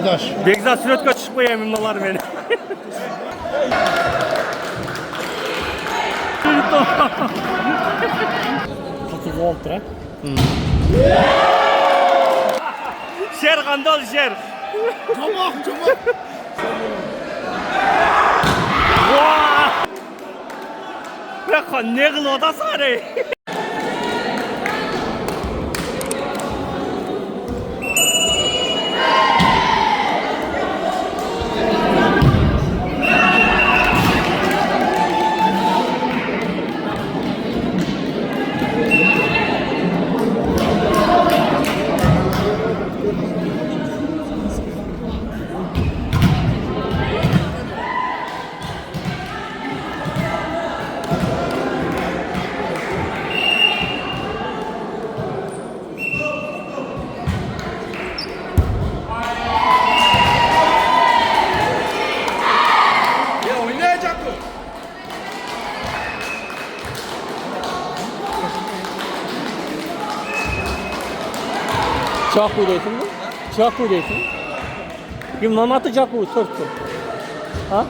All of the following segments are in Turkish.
Adaş. Bekzat Sürötkö çıkmaya eminler beni. Katı voltra. Şer kandal şer. Tamam. Vaa! Bırak ne kılı da sarı. Çakı değilsin mi? Çakı değilsin. Bir mamatı çakı sortu. Ha?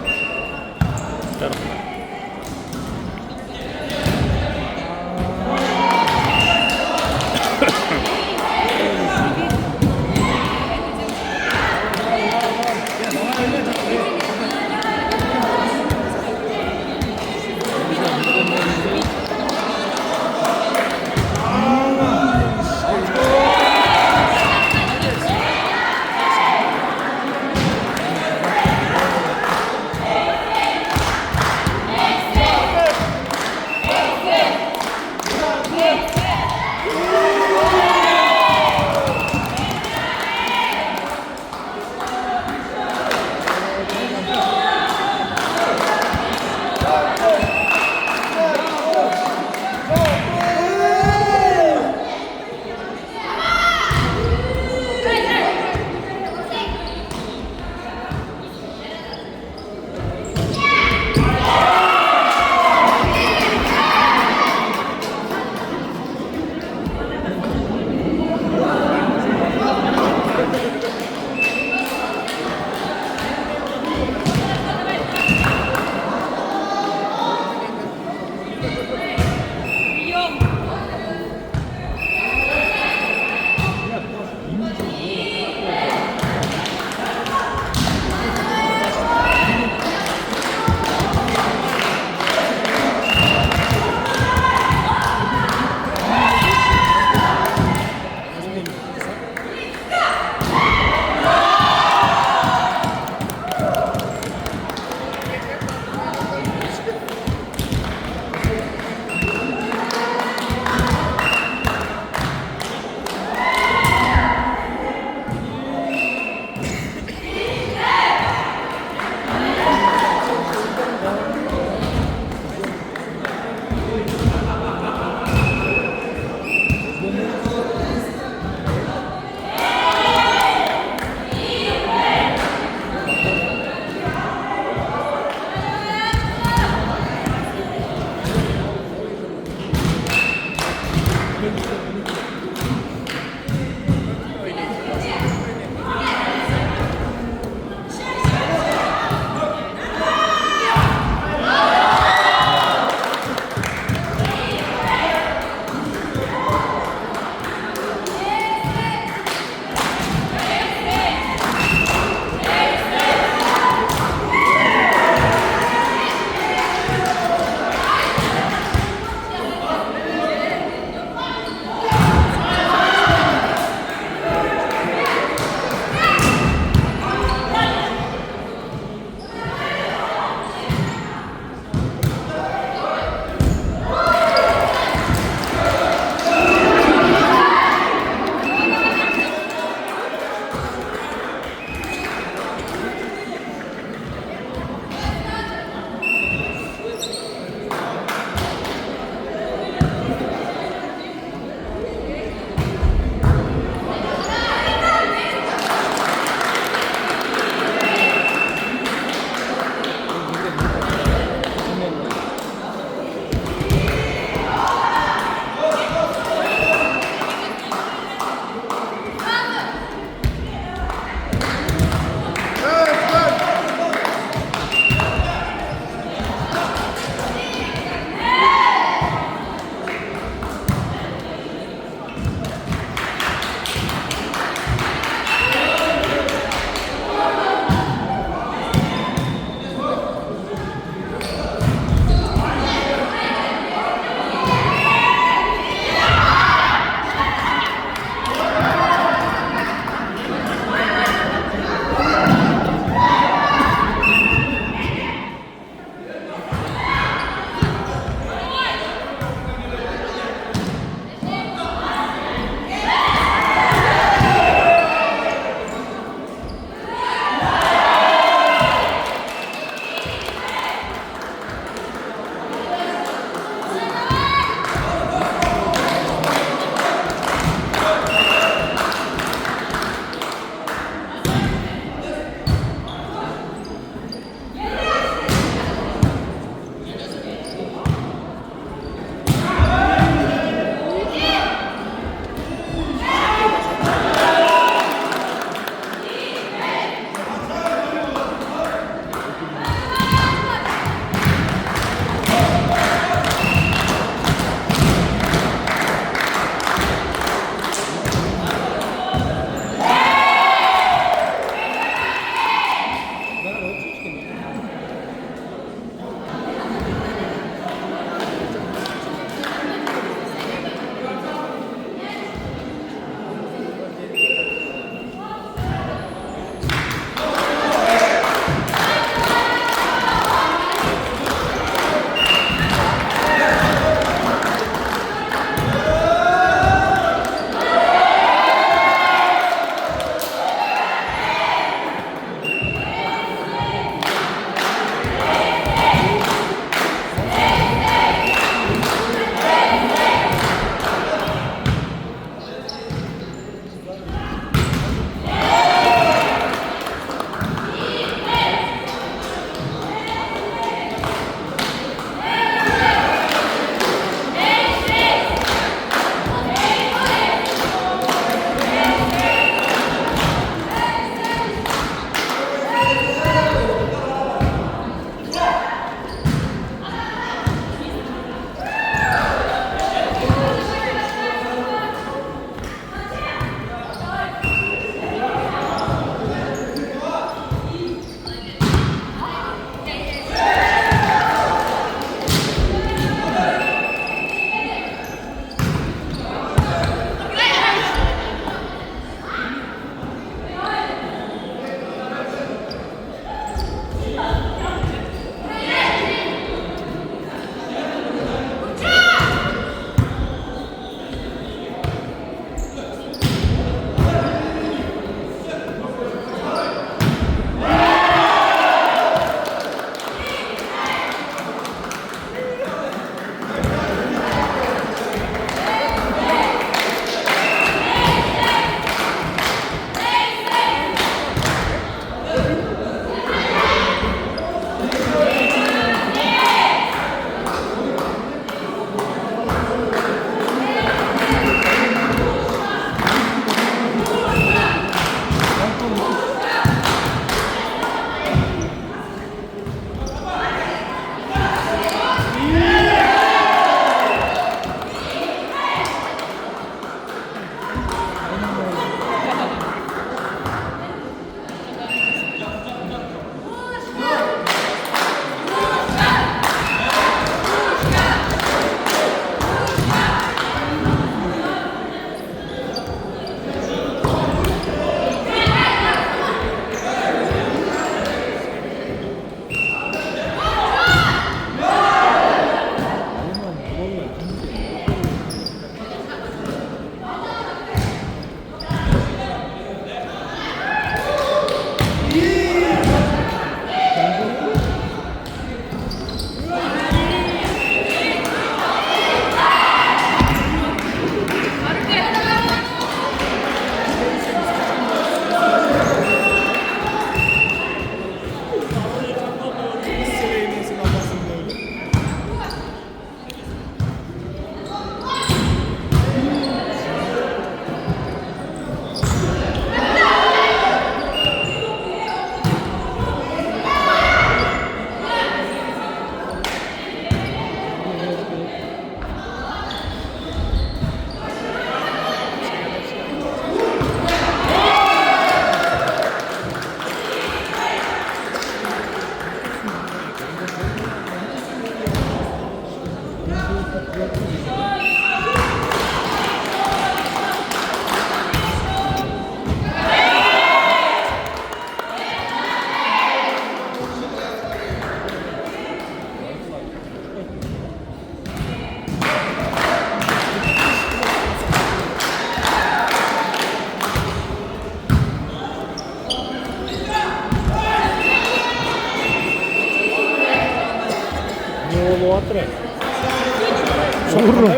Vurur.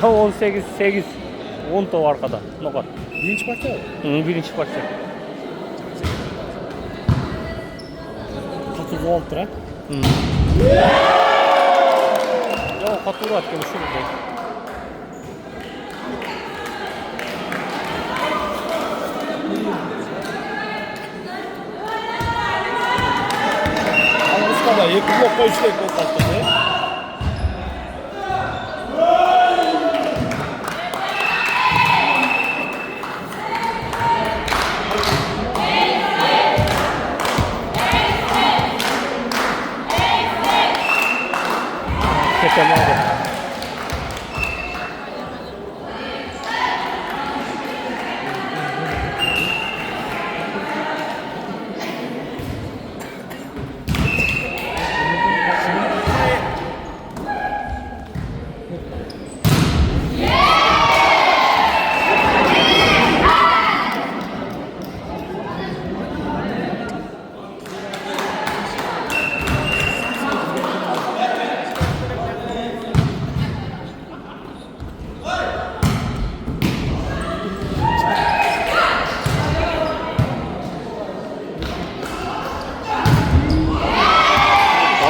Ne oldu? 18, 8, 10 top arkada. Nokat. Birinci parça mı? Birinci parça. Katı volt lira. Ya katıldı atken şurada. Anlatıska da yakın yok koyuşta ekmek kalktı. Ketem abi.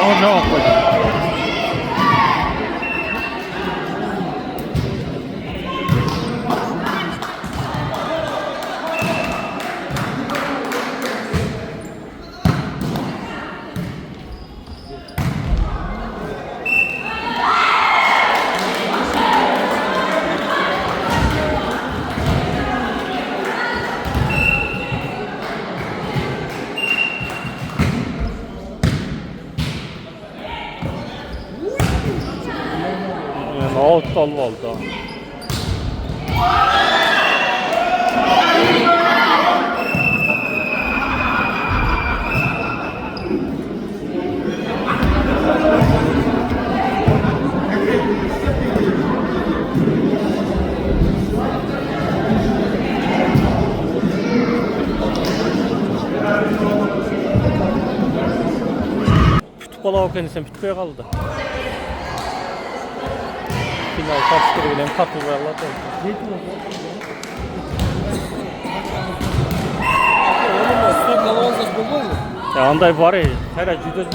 Ama ne yapacağım? Out oldu. Kütüphala okuyan sen kütüpheye kaldı. Final kaçtırı bilen katılırlar da. Oğlum stop namazdaş buldu mu? Ya anday var ya, her ay juda.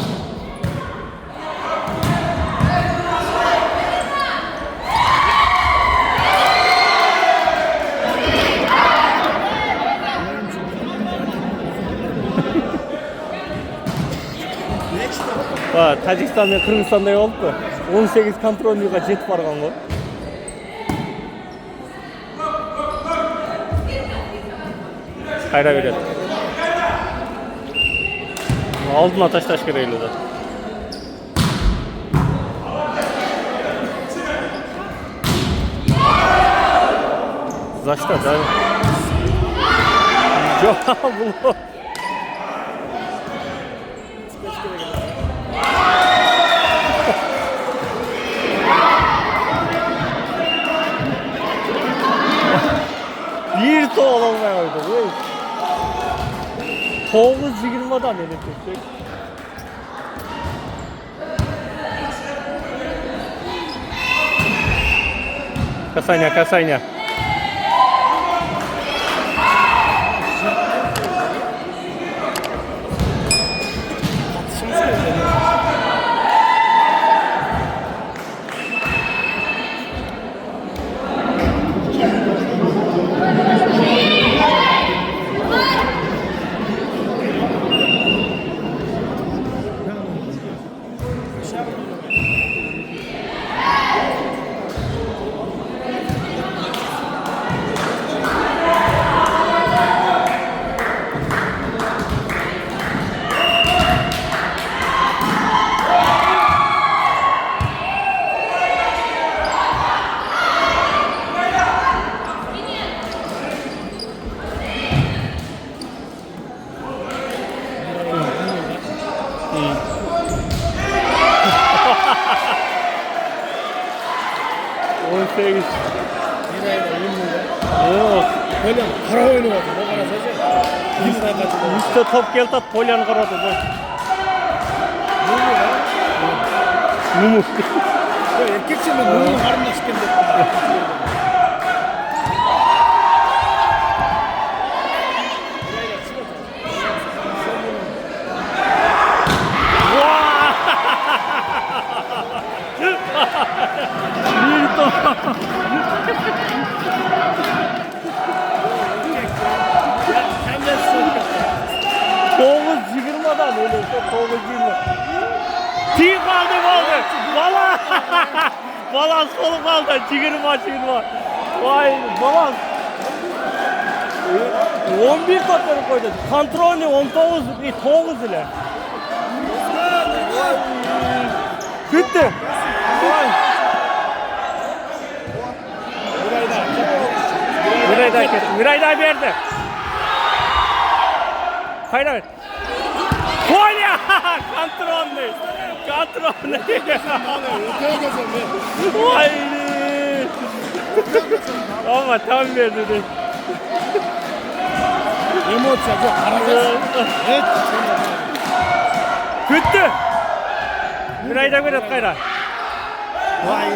Tacikistan ve Kırgızistan'da oldu da 18 kontrolüga jet bargan go. Kayra beredi. Aldına taş kereğiyle de. Zaşta da. Jo bu. Bir to olamaya oydu. 9-20'dan elektrik. Kasanya. Sekiz. Yok. Böyle para oyunu vardı. O kadar sadece. Üstte top geldi at polyan karadı. Mumu. erkekçinin burnunu karnına sıkındı. Hem de sıkıntı. Toğuz yığılmadan öyle. Toğuz yığılma. Tüy kaldı. Balans solu kaldı. Çığırma. Vay balans. 11 topları koydu. Kontrolü 19 ile. Bitti. Mirayda verdi. Hayır. Kolya! Kontrolü. Öteye gezen be. Vay. Ama tam verdi. Emotsa çok hareket. Evet. Bitti. Mirayda verdi kayra. Vay.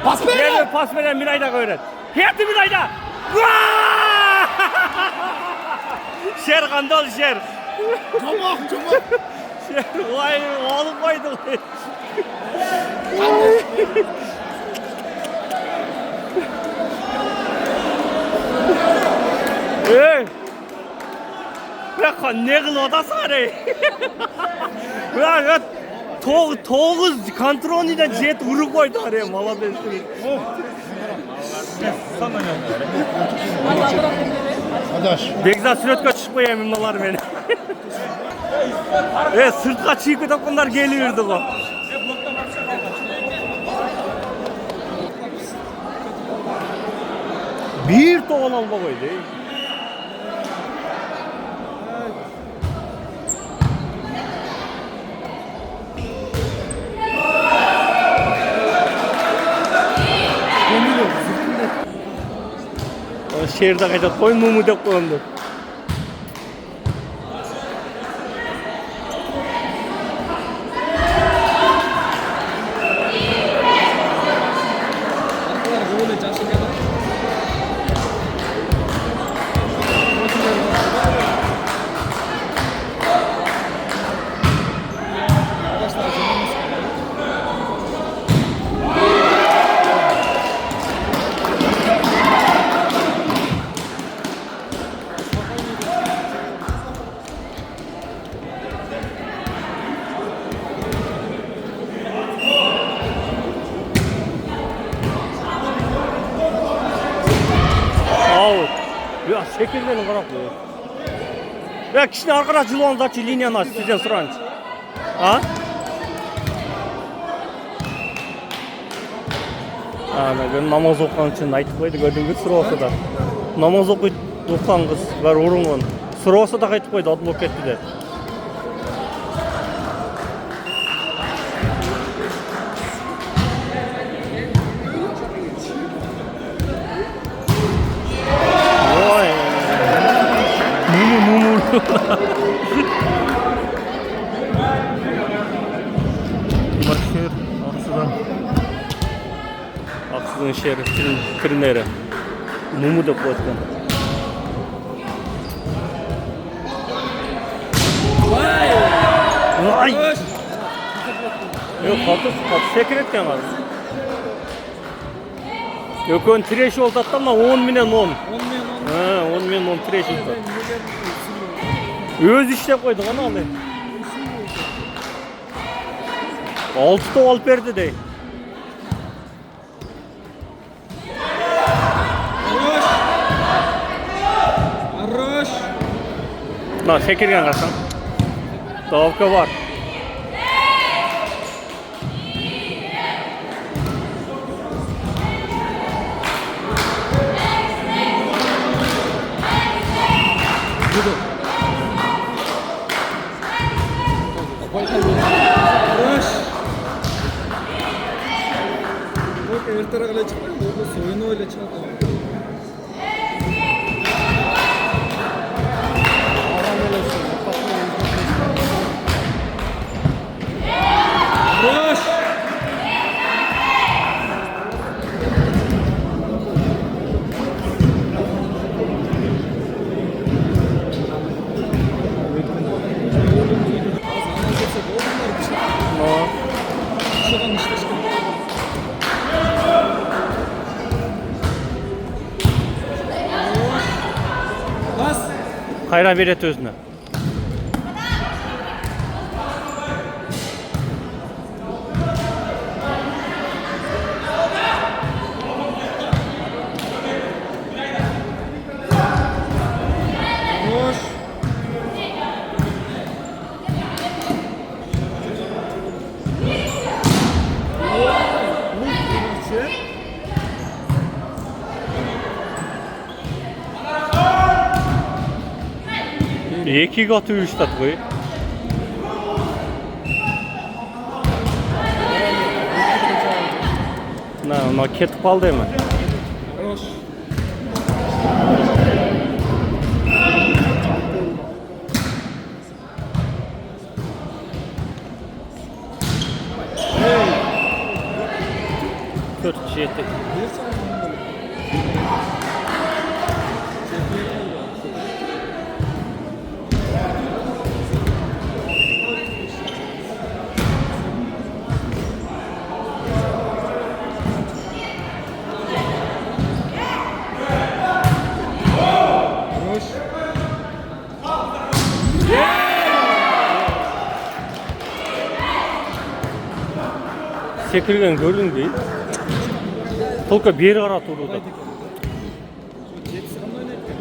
Pas ver. Gel pas veren Mirayda öğret. Hadi Mirayda. Şer kandal şer. Çomak. Şer vay oğlum koydu. Hey. Bırak ne kıl o da sarı. Bırak Toğuz kontrolüyle jet vuru koydu araya maladesini. Adaş. Begza süret kaçış koyayım imnalar beni. Sırt kaçıyı kadar bunlar geliyordu o. Bir toğan alma koydu. Şehirde kaçak koyun mumu da koyundu. Ya şekillerini bırakmıyor. Ya kişinin arkadaş yolundaki linyanı aç, sizden sıranç. Ha? Ben namaz okuyan için aytıp koydu, gördüğünüz sıra olsa da. Namaz okuyan kız var orungun. Sıra olsa da aytıp koydu, adı bok etti de. Başşehir, Aksıdan şehri, Trinere. Mumu da koydu. Vay! Yok, katı sekretken var. Yok, ön treş oldu hatta ama 10 milyon 10. 10 milyon 10 treş oldu. Öz işte koyduk onu alayım. 6 da Alper'de değil. Arroş. Na şekergen kalsan. Davka var. Ertara kala çıkıyor. Bu soyunu öyle çıkıyor. Кайра берет өзүнө. Хорош. Экиге атып жүрүштат кой. Мына кетип калды эми. Хорош. Төрт жети. Хорош. Секирген көрдүң дейт. Только бери карап турду. Жетisi кандай ойнойт экен?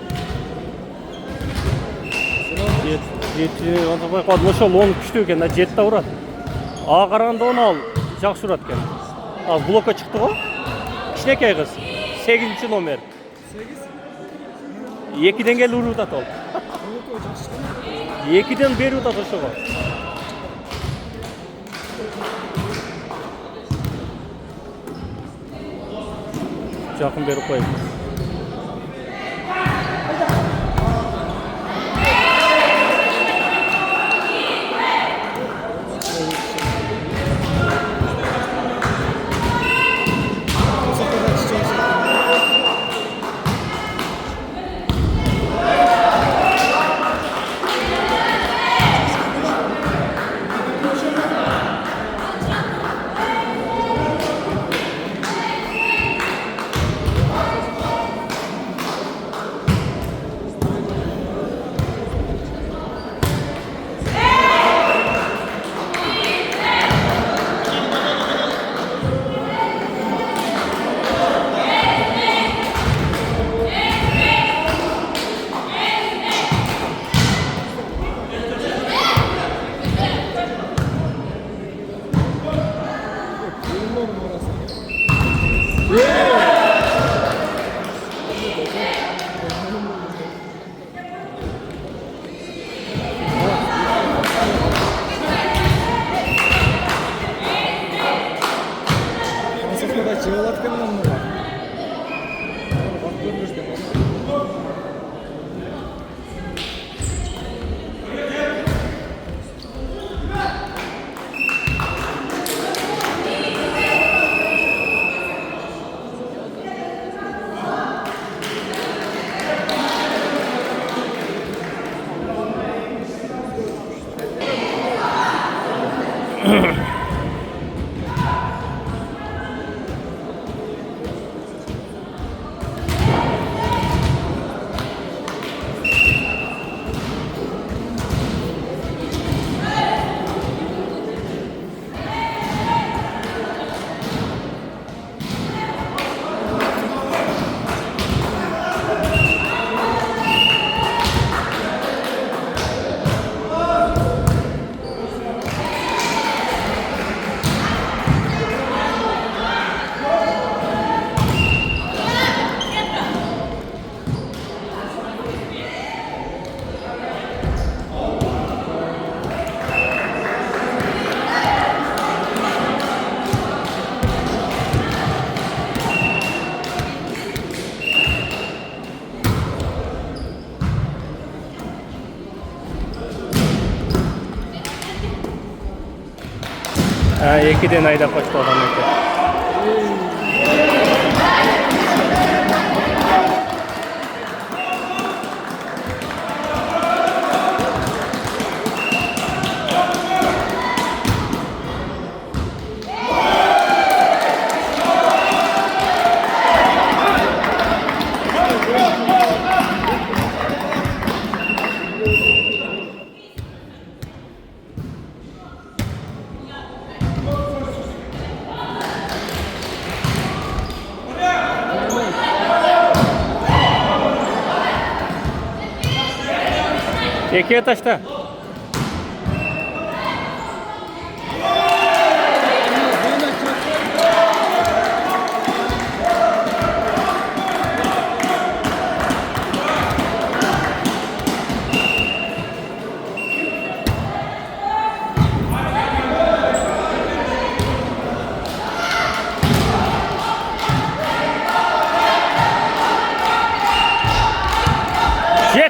Жети анда байкадым, ошол 10 күчтүү экен, да 7 да урат. Ага караганда оны ал жакшы урат экен. Ал блокко чыкты го. Кичинекей кыз. 8 номер. 8? 2ден келип уруп атат ол. Олото жакшы. 2ден бери атат ошого. Жакын берип коюп. Екіден айдап қашып қалған екен. Ekiye taşta.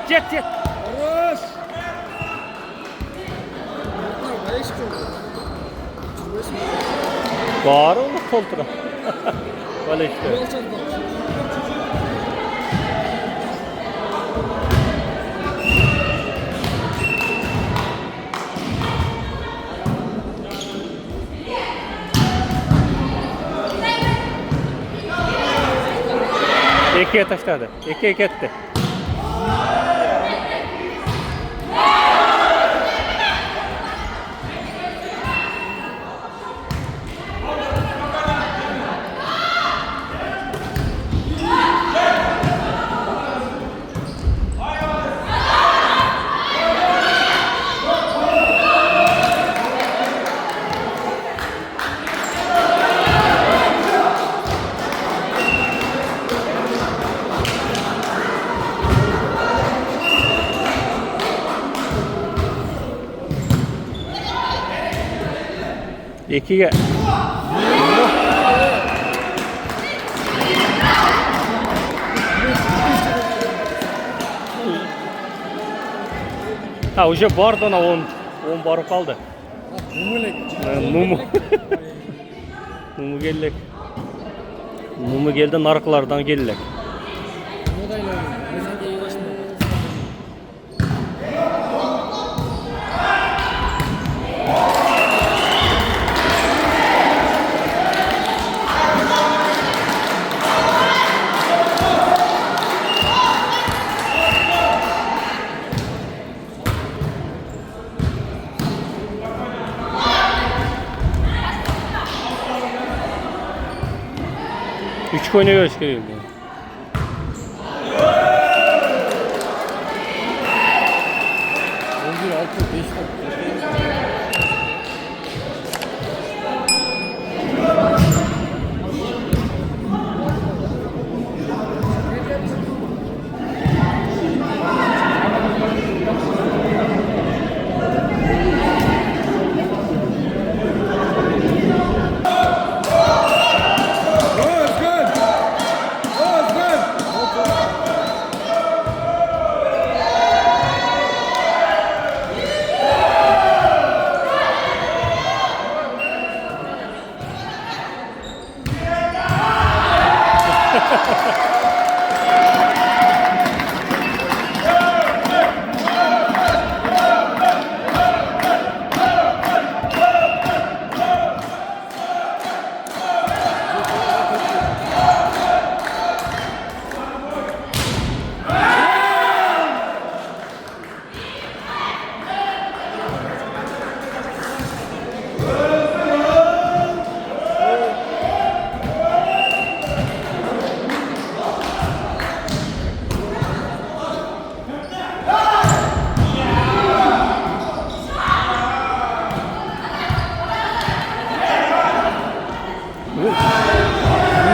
Jet. Хорош! Аяқ шыққан. Жүрмесін. Var oğlum koltuğa. Böyle işte. Болчан бақ. Ekiye taşladı. Ekiye gitti. Ekiye. Ha, уже бар дана он барып қалды. Муму. Муму келдік. Муму келді, нарқылардан келдік. Üç oynuyor çıkıyor. 11-6-5.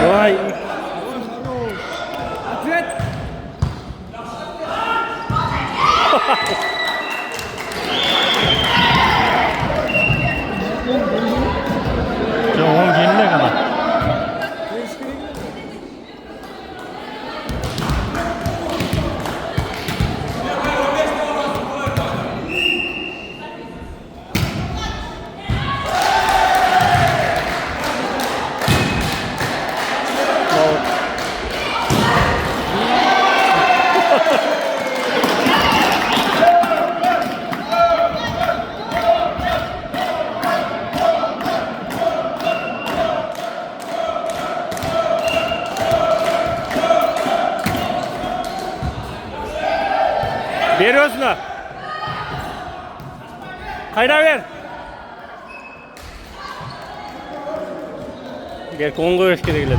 Vay. Ответ! Tamam geline kadar. Veriyorsun ha. Kaynağı ver. Gel Kongo eşkide de.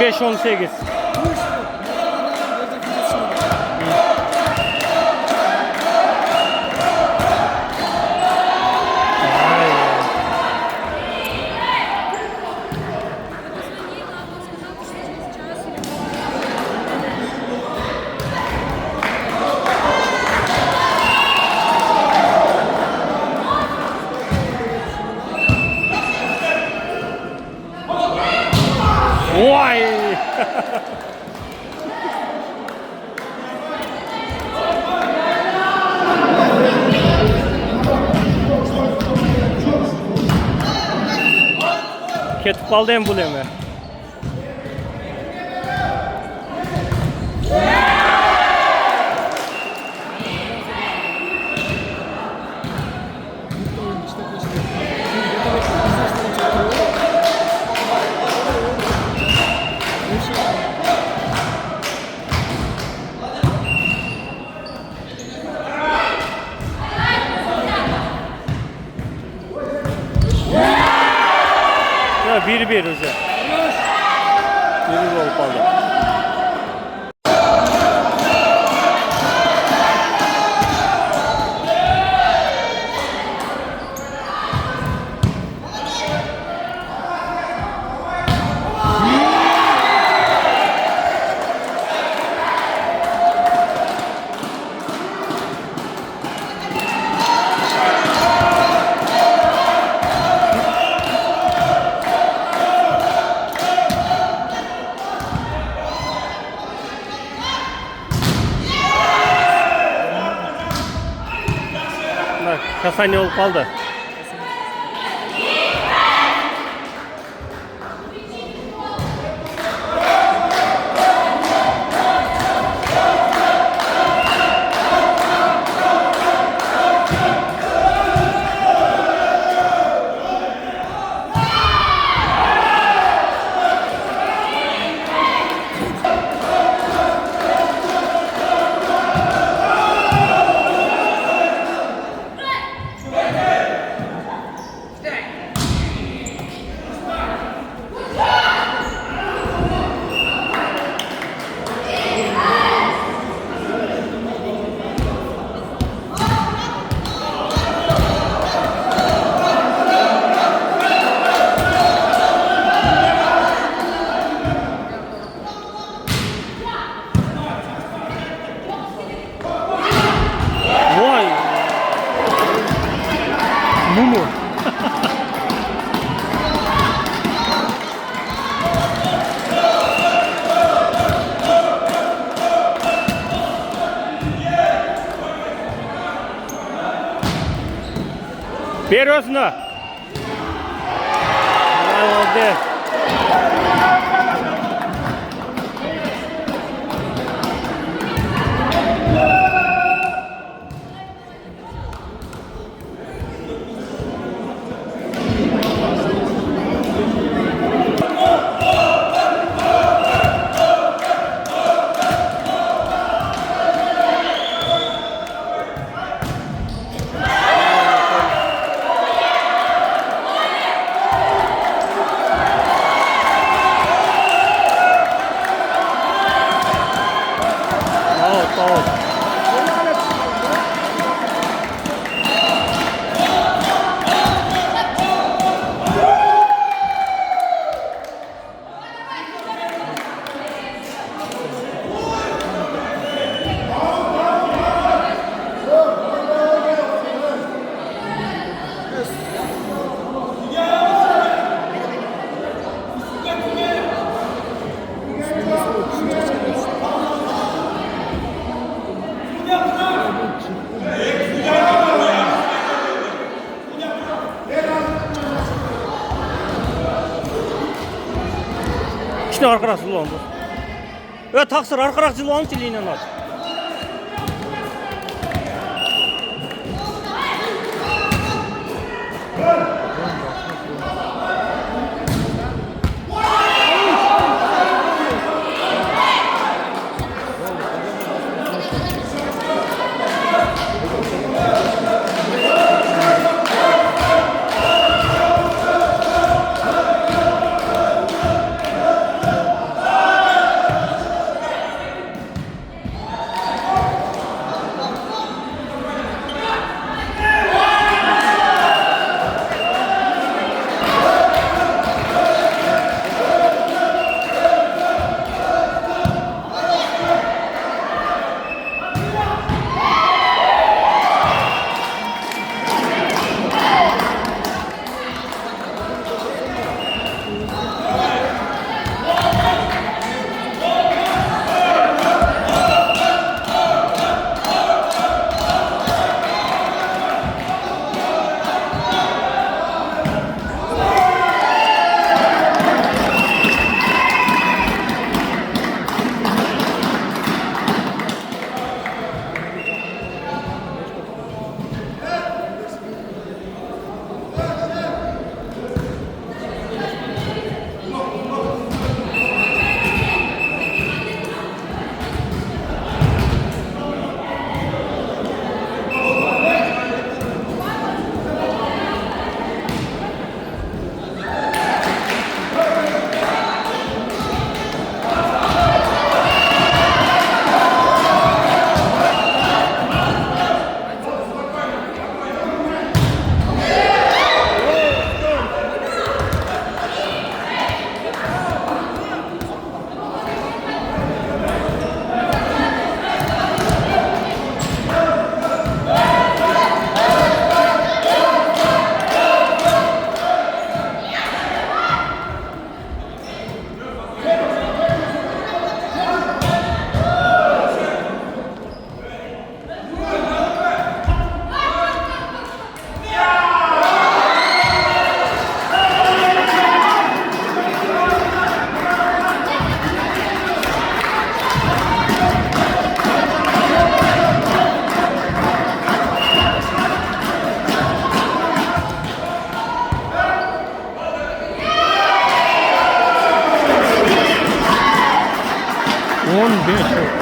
25-18. Vay! Ketip kaldı emblemi. Ya 1-1 hocam. 1-1 olup kaldı. Bak, kasanya olup kaldı. Vay! Mumu. Ver özünü. Vay oldu. Sağ ol. İşte arkadaş ulan bu. Ve taksir arkadaş ulan çiliğine at. 15억.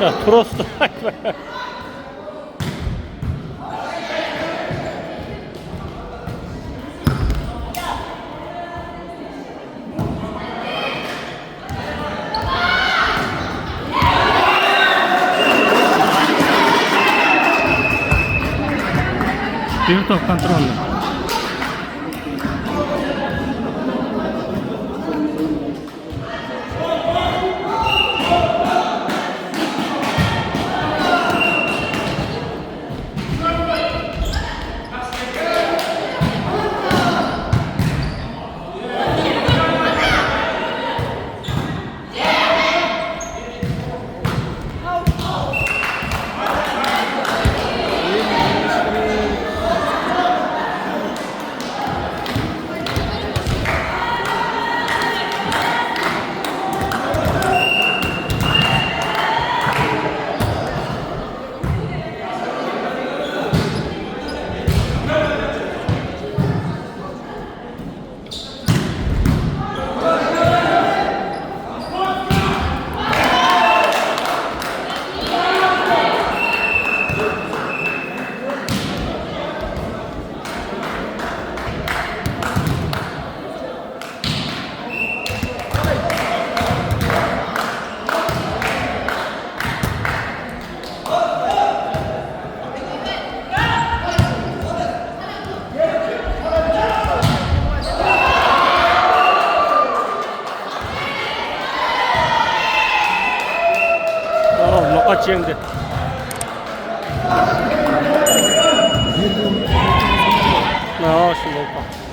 야, 들었어. Спиртов контрольный. Makacı yenge. Ошондой